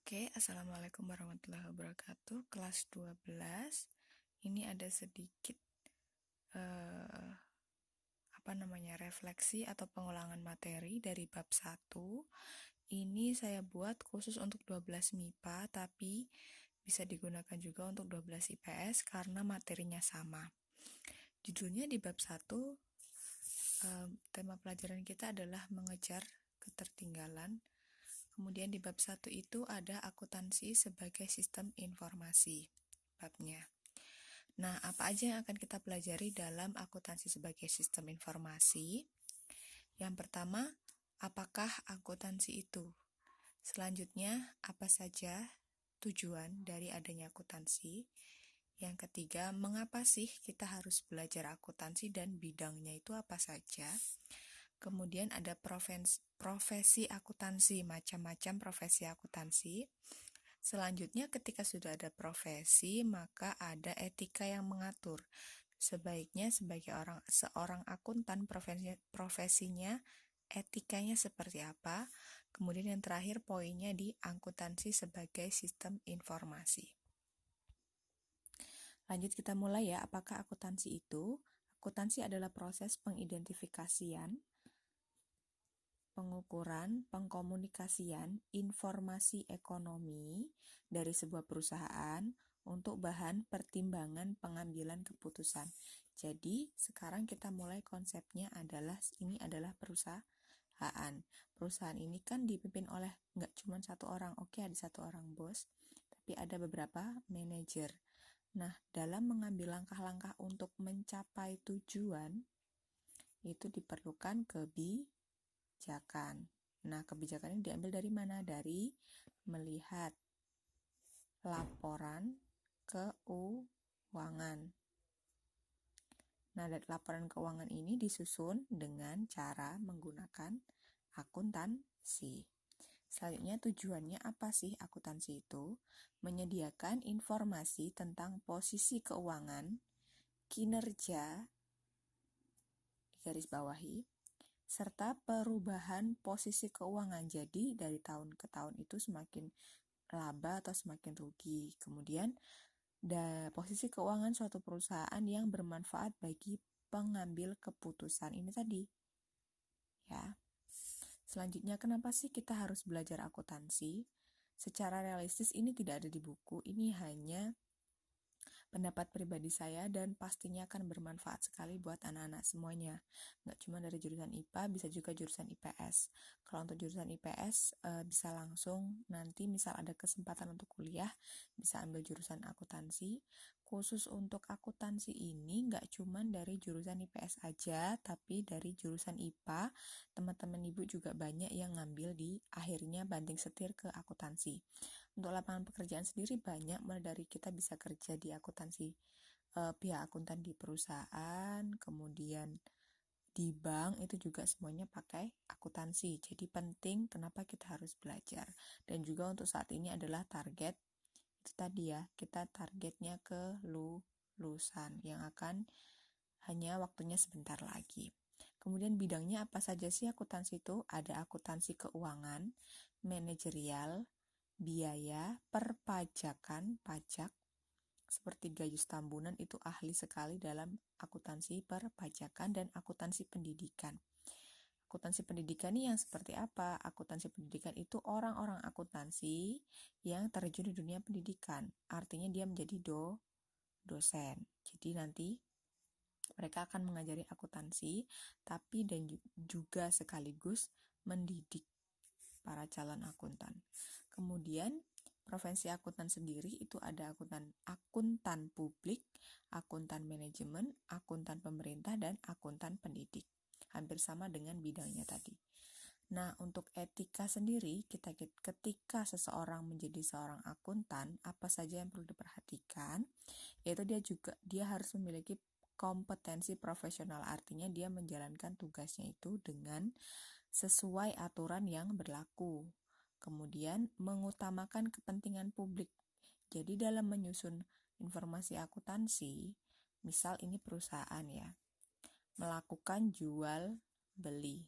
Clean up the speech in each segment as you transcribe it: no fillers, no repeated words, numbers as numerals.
Oke, Assalamualaikum warahmatullahi wabarakatuh. Kelas 12. Ini ada sedikit eh, refleksi atau pengulangan materi dari bab 1. Ini saya buat khusus untuk 12 MIPA, tapi bisa digunakan juga untuk 12 IPS karena materinya sama. Judulnya di bab 1, tema pelajaran kita adalah mengejar ketertinggalan. Kemudian di bab 1 itu ada akuntansi sebagai sistem informasi babnya. Nah, apa aja yang akan kita pelajari dalam akuntansi sebagai sistem informasi? Yang pertama, apakah akuntansi itu? Selanjutnya, apa saja tujuan dari adanya akuntansi? Yang ketiga, mengapa sih kita harus belajar akuntansi dan bidangnya itu apa saja? Kemudian ada profesi akuntansi, macam-macam profesi akuntansi. Selanjutnya, ketika sudah ada profesi, maka ada etika yang mengatur. Sebaiknya sebagai seorang akuntan profesinya, etikanya seperti apa. Kemudian yang terakhir poinnya di akuntansi sebagai sistem informasi. Lanjut kita mulai ya, apakah akuntansi itu? Akuntansi adalah proses pengidentifikasian, pengukuran, pengkomunikasian informasi ekonomi dari sebuah perusahaan untuk bahan pertimbangan pengambilan keputusan. Jadi, sekarang kita mulai konsepnya ini adalah perusahaan. Perusahaan ini kan dipimpin oleh nggak cuma satu orang, oke ada satu orang bos, tapi ada beberapa manajer. Nah, dalam mengambil langkah-langkah untuk mencapai tujuan, itu diperlukan kebijakan. Nah, kebijakan ini diambil dari mana? Dari melihat laporan keuangan. Nah, dari laporan keuangan ini disusun dengan cara menggunakan akuntansi. Selanjutnya, tujuannya apa sih akuntansi itu? Menyediakan informasi tentang posisi keuangan, kinerja, garis bawahi, serta perubahan posisi keuangan. Jadi dari tahun ke tahun itu semakin laba atau semakin rugi. Kemudian posisi keuangan suatu perusahaan yang bermanfaat bagi pengambil keputusan ini tadi. Ya. Selanjutnya, kenapa sih kita harus belajar akuntansi? Secara realistis ini tidak ada di buku, ini hanya pendapat pribadi saya dan pastinya akan bermanfaat sekali buat anak-anak semuanya. Nggak cuma dari jurusan IPA, bisa juga jurusan IPS. Kalau untuk jurusan IPS, bisa langsung nanti misal ada kesempatan untuk kuliah, bisa ambil jurusan akuntansi. Khusus untuk akuntansi ini nggak cuma dari jurusan IPS aja, tapi dari jurusan IPA, teman-teman ibu juga banyak yang ngambil di akhirnya banding setir ke akuntansi. Untuk lapangan pekerjaan sendiri banyak, mulai dari kita bisa kerja di akuntansi, pihak akuntan di perusahaan, kemudian di bank, itu juga semuanya pakai akuntansi. Jadi penting kenapa kita harus belajar. Dan juga untuk saat ini adalah target, itu tadi ya, kita targetnya ke lulusan yang akan hanya waktunya sebentar lagi. Kemudian bidangnya apa saja sih akuntansi itu? Ada akuntansi keuangan, manajerial, biaya, perpajakan, pajak, seperti Gayus Tambunan itu ahli sekali dalam akuntansi perpajakan dan akuntansi pendidikan. Akuntansi pendidikan ini yang seperti apa? Akuntansi pendidikan itu orang-orang akuntansi yang terjun di dunia pendidikan. Artinya dia menjadi dosen. Jadi nanti mereka akan mengajari akuntansi, tapi dan juga sekaligus mendidik para calon akuntan. Kemudian profesi akuntan sendiri itu ada akuntan publik, akuntan manajemen, akuntan pemerintah, dan akuntan pendidik. Hampir sama dengan bidangnya tadi. Nah, untuk etika sendiri, ketika seseorang menjadi seorang akuntan, apa saja yang perlu diperhatikan? Yaitu dia harus memiliki kompetensi profesional, artinya dia menjalankan tugasnya itu dengan sesuai aturan yang berlaku. Kemudian mengutamakan kepentingan publik. Jadi dalam menyusun informasi akuntansi, misal ini perusahaan ya, melakukan jual beli.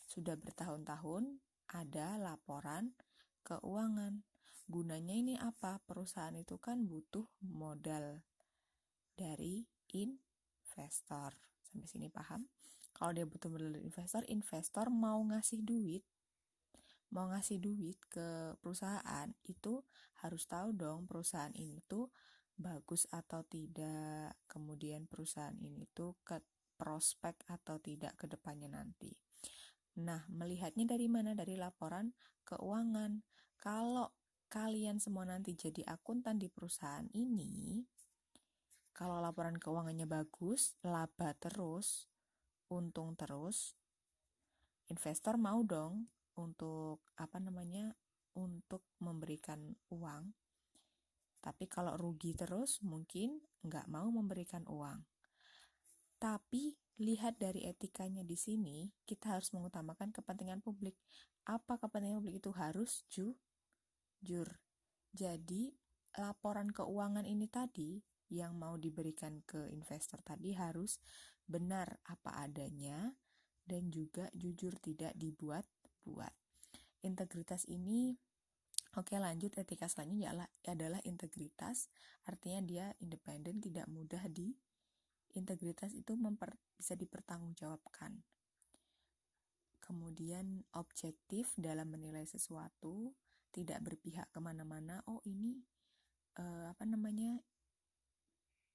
Sudah bertahun-tahun ada laporan keuangan. Gunanya ini apa? Perusahaan itu kan butuh modal dari investor. Sampai sini paham? Kalau dia butuh modal dari investor, investor mau ngasih duit ke perusahaan, itu harus tahu dong perusahaan ini tuh bagus atau tidak, kemudian perusahaan ini tuh ke prospek atau tidak ke depannya nanti. Nah, melihatnya dari mana? Dari laporan keuangan. Kalau kalian semua nanti jadi akuntan di perusahaan ini, kalau laporan keuangannya bagus, laba terus, untung terus, investor mau dong untuk untuk memberikan uang. Tapi kalau rugi terus, mungkin nggak mau memberikan uang. Tapi lihat dari etikanya di sini, kita harus mengutamakan kepentingan publik. Apa kepentingan publik itu? Harus jujur. Jadi laporan keuangan ini tadi yang mau diberikan ke investor tadi harus benar apa adanya dan juga jujur, tidak dibuat-buat. Integritas ini, oke, lanjut. Etika selanjutnya adalah integritas, artinya dia independen, tidak mudah integritas itu bisa dipertanggungjawabkan. Kemudian objektif dalam menilai sesuatu, tidak berpihak kemana-mana. Oh, ini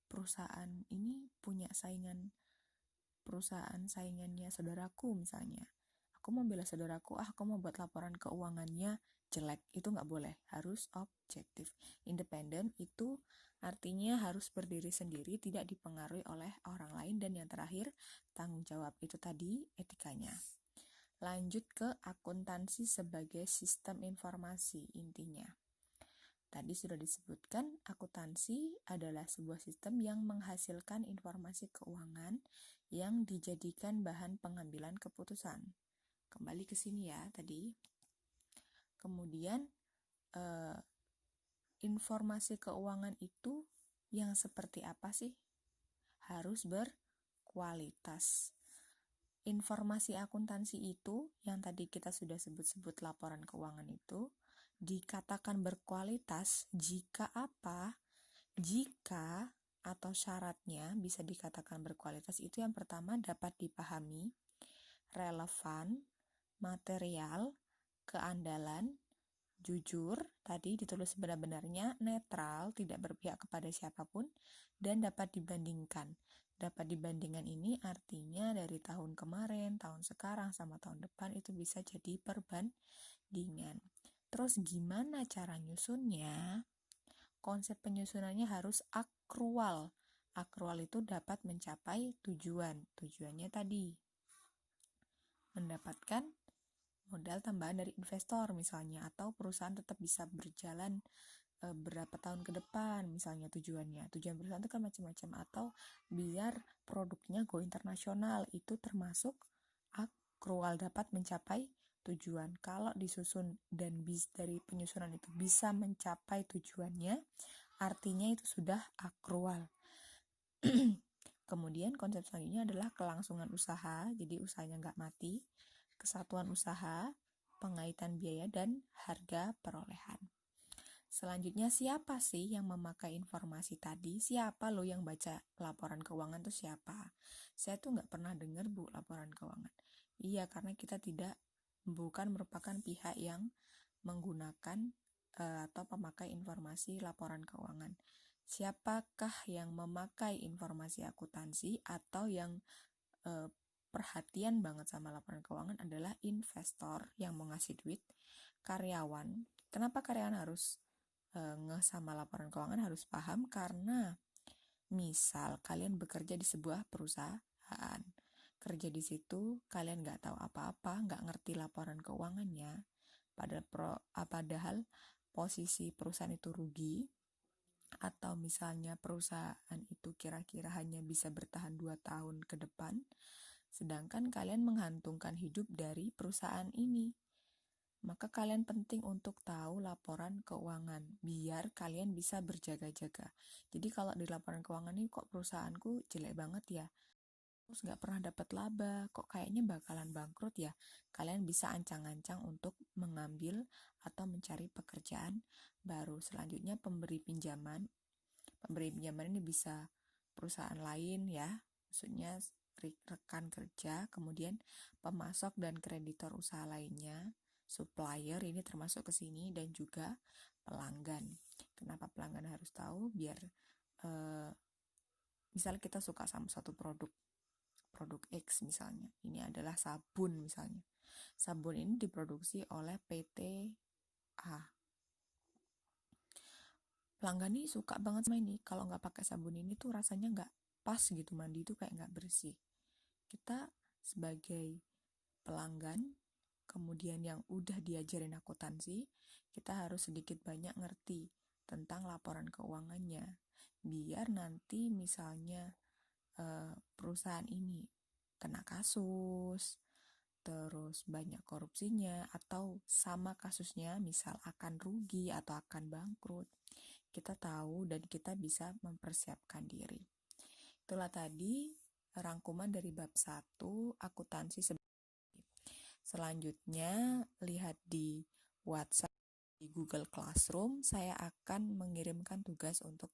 perusahaan ini punya perusahaan saingannya saudaraku misalnya. Aku mau bela saudaraku, aku mau buat laporan keuangannya jelek. Itu nggak boleh, harus objektif. Independen itu artinya harus berdiri sendiri, tidak dipengaruhi oleh orang lain. Dan yang terakhir, tanggung jawab. Itu tadi etikanya. Lanjut ke akuntansi sebagai sistem informasi intinya. Tadi sudah disebutkan, akuntansi adalah sebuah sistem yang menghasilkan informasi keuangan yang dijadikan bahan pengambilan keputusan. Kembali ke sini ya tadi. Kemudian informasi keuangan itu yang seperti apa sih? Harus berkualitas. Informasi akuntansi itu yang tadi kita sudah sebut-sebut laporan keuangan itu dikatakan berkualitas jika apa? Jika atau syaratnya bisa dikatakan berkualitas itu yang pertama dapat dipahami, relevan, material, keandalan, jujur, tadi ditulis sebenar-benarnya, netral, tidak berpihak kepada siapapun, dan dapat dibandingkan. Dapat dibandingkan ini artinya dari tahun kemarin, tahun sekarang, sama tahun depan itu bisa jadi perbandingan. Terus gimana cara nyusunnya? Konsep penyusunannya harus akrual. Akrual itu dapat mencapai tujuan. Tujuannya tadi mendapatkan modal tambahan dari investor misalnya, atau perusahaan tetap bisa berjalan berapa tahun ke depan misalnya tujuan perusahaan itu kan macam-macam, atau biar produknya go internasional, itu termasuk akrual, dapat mencapai tujuan. Kalau disusun dan dari penyusunan itu bisa mencapai tujuannya, artinya itu sudah akrual. Kemudian konsep selanjutnya adalah kelangsungan usaha, jadi usahanya nggak mati, kesatuan usaha, pengaitan biaya, dan harga perolehan. Selanjutnya, siapa sih yang memakai informasi tadi? Siapa lo yang baca laporan keuangan tuh siapa? Saya tuh nggak pernah dengar, Bu, laporan keuangan. Iya, karena kita bukan merupakan pihak yang menggunakan atau pemakai informasi laporan keuangan. Siapakah yang memakai informasi akuntansi atau yang perhatian banget sama laporan keuangan adalah investor yang mau ngasih duit, karyawan. Kenapa karyawan harus sama laporan keuangan, harus paham? Karena misal kalian bekerja di sebuah perusahaan, kerja di situ kalian nggak tahu apa-apa, nggak ngerti laporan keuangannya, padahal posisi perusahaan itu rugi, atau misalnya perusahaan itu kira-kira hanya bisa bertahan 2 tahun ke depan, sedangkan kalian menggantungkan hidup dari perusahaan ini. Maka kalian penting untuk tahu laporan keuangan, biar kalian bisa berjaga-jaga. Jadi kalau di laporan keuangan ini, kok perusahaanku jelek banget ya, terus nggak pernah dapat laba, kok kayaknya bakalan bangkrut ya, kalian bisa ancang-ancang untuk mengambil atau mencari pekerjaan baru. Selanjutnya pemberi pinjaman. Pemberi pinjaman ini bisa perusahaan lain ya, maksudnya rekan kerja, kemudian pemasok dan kreditor usaha lainnya, supplier ini termasuk ke sini, dan juga pelanggan. Kenapa pelanggan harus tahu? Biar misalnya kita suka sama satu produk X misalnya, ini adalah sabun misalnya. Sabun ini diproduksi oleh PT A. Pelanggan nih suka banget sama ini. Kalau nggak pakai sabun ini tuh rasanya nggak pas gitu, mandi tuh kayak nggak bersih. Kita sebagai pelanggan, kemudian yang udah diajarin akuntansi, kita harus sedikit banyak ngerti tentang laporan keuangannya. Biar nanti misalnya perusahaan ini kena kasus, terus banyak korupsinya, atau sama kasusnya misal akan rugi atau akan bangkrut, kita tahu dan kita bisa mempersiapkan diri. Itulah tadi rangkuman dari bab 1 akuntansi. Selanjutnya lihat di WhatsApp, di Google Classroom, saya akan mengirimkan tugas untuk